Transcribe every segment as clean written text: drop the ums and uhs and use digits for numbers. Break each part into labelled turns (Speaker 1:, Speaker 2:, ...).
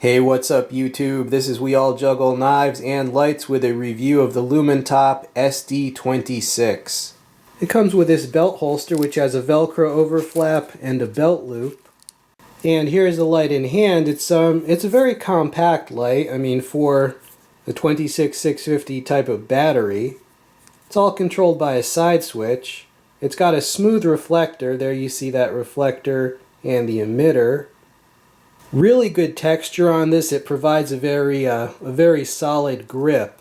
Speaker 1: Hey, what's up YouTube? This is We All Juggle Knives and Lights with a review of the Lumintop SD26. It comes with this belt holster which has a Velcro overflap and a belt loop. And here's the light in hand. It's a very compact light. I mean, for the 26650 type of battery. It's all controlled by a side switch. It's got a smooth reflector. There you see that reflector and the emitter. Really good texture on this. It provides a very solid grip.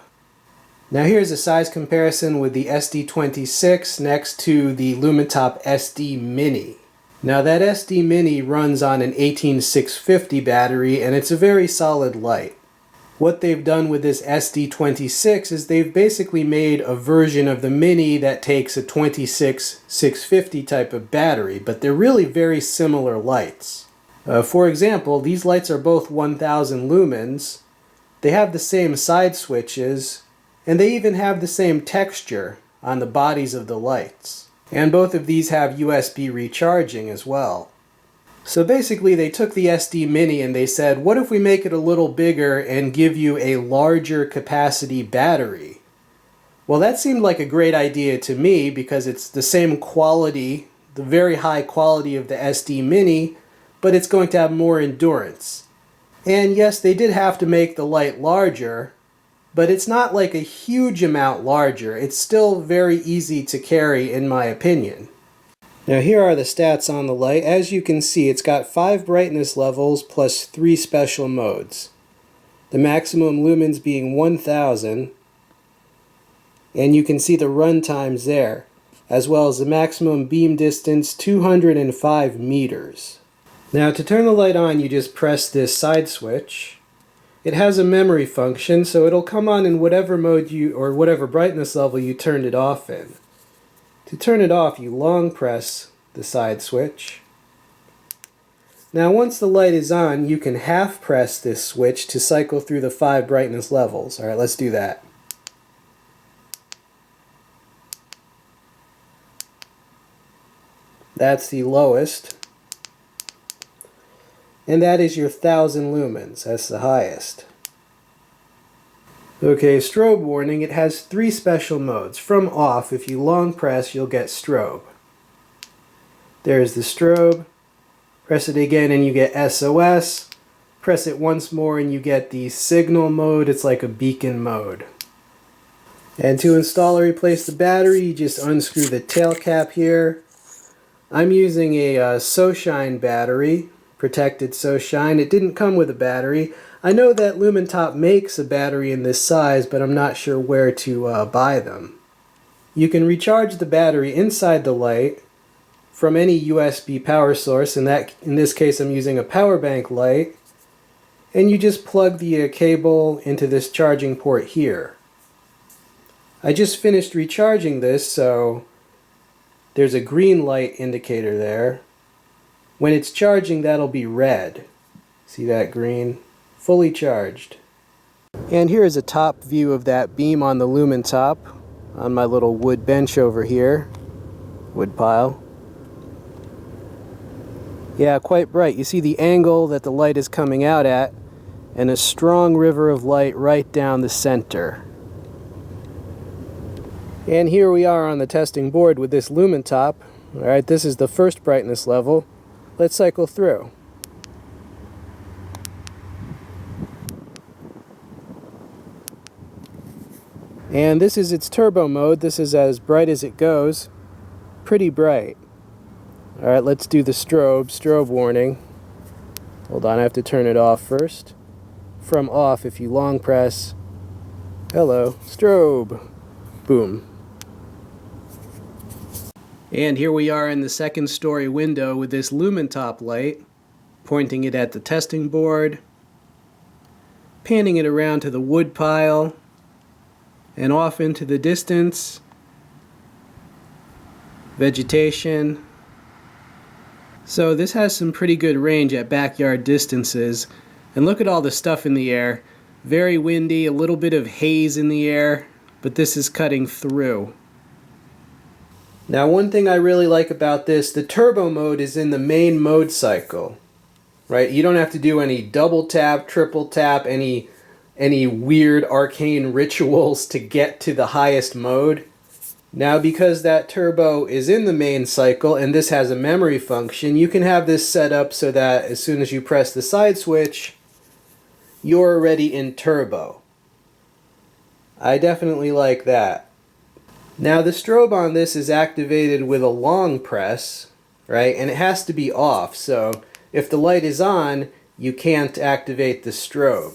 Speaker 1: Now here's a size comparison with the SD26 next to the Lumintop SD Mini. Now that SD Mini runs on an 18650 battery and it's a very solid light. What they've done with this SD26 is they've basically made a version of the Mini that takes a 26650 type of battery, but they're really very similar lights. For example, these lights are both 1000 lumens, they have the same side switches, and they even have the same texture on the bodies of the lights. And both of these have USB recharging as well. So basically they took the SD Mini and they said, what if we make it a little bigger and give you a larger capacity battery? Well, that seemed like a great idea to me because it's the same quality, the very high quality of the SD Mini, but it's going to have more endurance. And yes, they did have to make the light larger, but it's not like a huge amount larger. It's still very easy to carry in my opinion. Now here are the stats on the light. As you can see, it's got 5 brightness levels plus 3 special modes. The maximum lumens being 1000, and you can see the run times there, as well as the maximum beam distance 205 meters. Now to turn the light on, you just press this side switch. It has a memory function, so it'll come on in whatever mode or whatever brightness level you turned it off in. To turn it off, you long press the side switch. Now once the light is on, you can half press this switch to cycle through the 5 brightness levels. Alright, let's do that. That's the lowest. And that is your 1000 lumens. That's the highest. Okay, strobe warning. It has 3 special modes. From off, if you long press, you'll get strobe. There's the strobe. Press it again and you get SOS. Press it once more and you get the signal mode. It's like a beacon mode. And to install or replace the battery, you just unscrew the tail cap here. I'm using a SoShine battery. Protected SoShine. It didn't come with a battery. I know that Lumintop makes a battery in this size, but I'm not sure where to buy them. You can recharge the battery inside the light from any USB power source, and in this case I'm using a power bank light, and you just plug the cable into this charging port here. I just finished recharging this, so there's a green light indicator there. When it's charging, that'll be red. See that green? Fully charged. And here is a top view of that beam on the Lumintop on my little wood bench over here. Wood pile. Yeah, quite bright. You see the angle that the light is coming out at, and a strong river of light right down the center. And here we are on the testing board with this Lumintop. Alright, this is the first brightness level. Let's cycle through. And this is its turbo mode. This is as bright as it goes. Pretty bright. Alright, let's do the strobe warning. Hold on, I have to turn it off first. From off, if you long press, hello, strobe. Boom. And here we are in the second story window with this Lumintop light, pointing it at the testing board, panning it around to the wood pile, and off into the distance, vegetation. So this has some pretty good range at backyard distances, and look at all the stuff in the air. Very windy, a little bit of haze in the air, but this is cutting through. Now one thing I really like about this, the turbo mode is in the main mode cycle. right? You don't have to do any double tap, triple tap, any weird arcane rituals to get to the highest mode. Now, because that turbo is in the main cycle and this has a memory function, you can have this set up so that as soon as you press the side switch, you're already in turbo. I definitely like that. Now, the strobe on this is activated with a long press, right? And it has to be off, so if the light is on, you can't activate the strobe.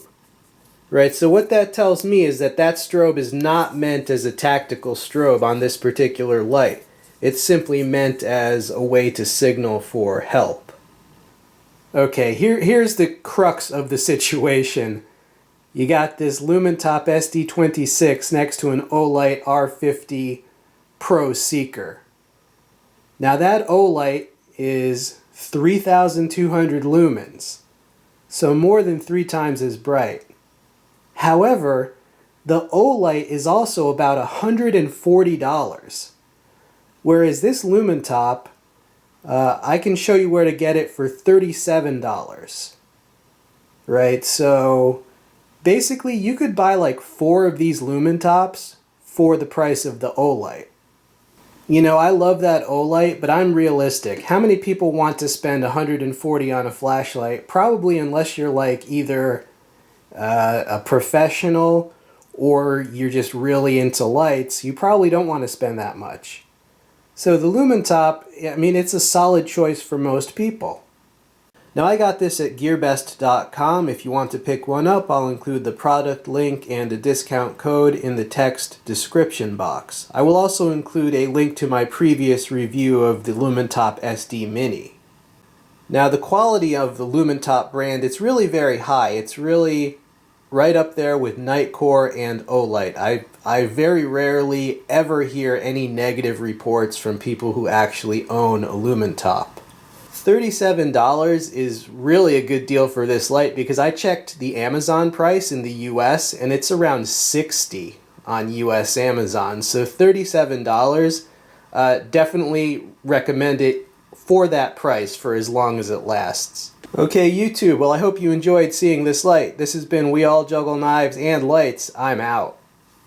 Speaker 1: Right, so what that tells me is that that strobe is not meant as a tactical strobe on this particular light. It's simply meant as a way to signal for help. Okay, here's the crux of the situation. You got this Lumintop SD26 next to an Olight R50 Pro Seeker. Now that Olight is 3,200 lumens, so more than 3 times as bright. However, the Olight is also about $140, whereas this Lumintop, I can show you where to get it for $37. Right, so basically you could buy like 4 of these Lumintops for the price of the Olight. You know, I love that Olight, but I'm realistic. How many people want to spend $140 on a flashlight? Probably, unless you're like either a professional or you're just really into lights, you probably don't want to spend that much. So the Lumintop, I mean, it's a solid choice for most people. Now, I got this at gearbest.com. If you want to pick one up, I'll include the product link and a discount code in the text description box. I will also include a link to my previous review of the Lumintop SD Mini. Now, the quality of the Lumintop brand, it's really very high. It's really right up there with Nightcore and Olight. I very rarely ever hear any negative reports from people who actually own a Lumintop. $37 is really a good deal for this light because I checked the Amazon price in the US and it's around $60 on US Amazon. So $37, definitely recommend it for that price for as long as it lasts. Okay, YouTube, well, I hope you enjoyed seeing this light. This has been We All Juggle Knives and Lights. I'm out.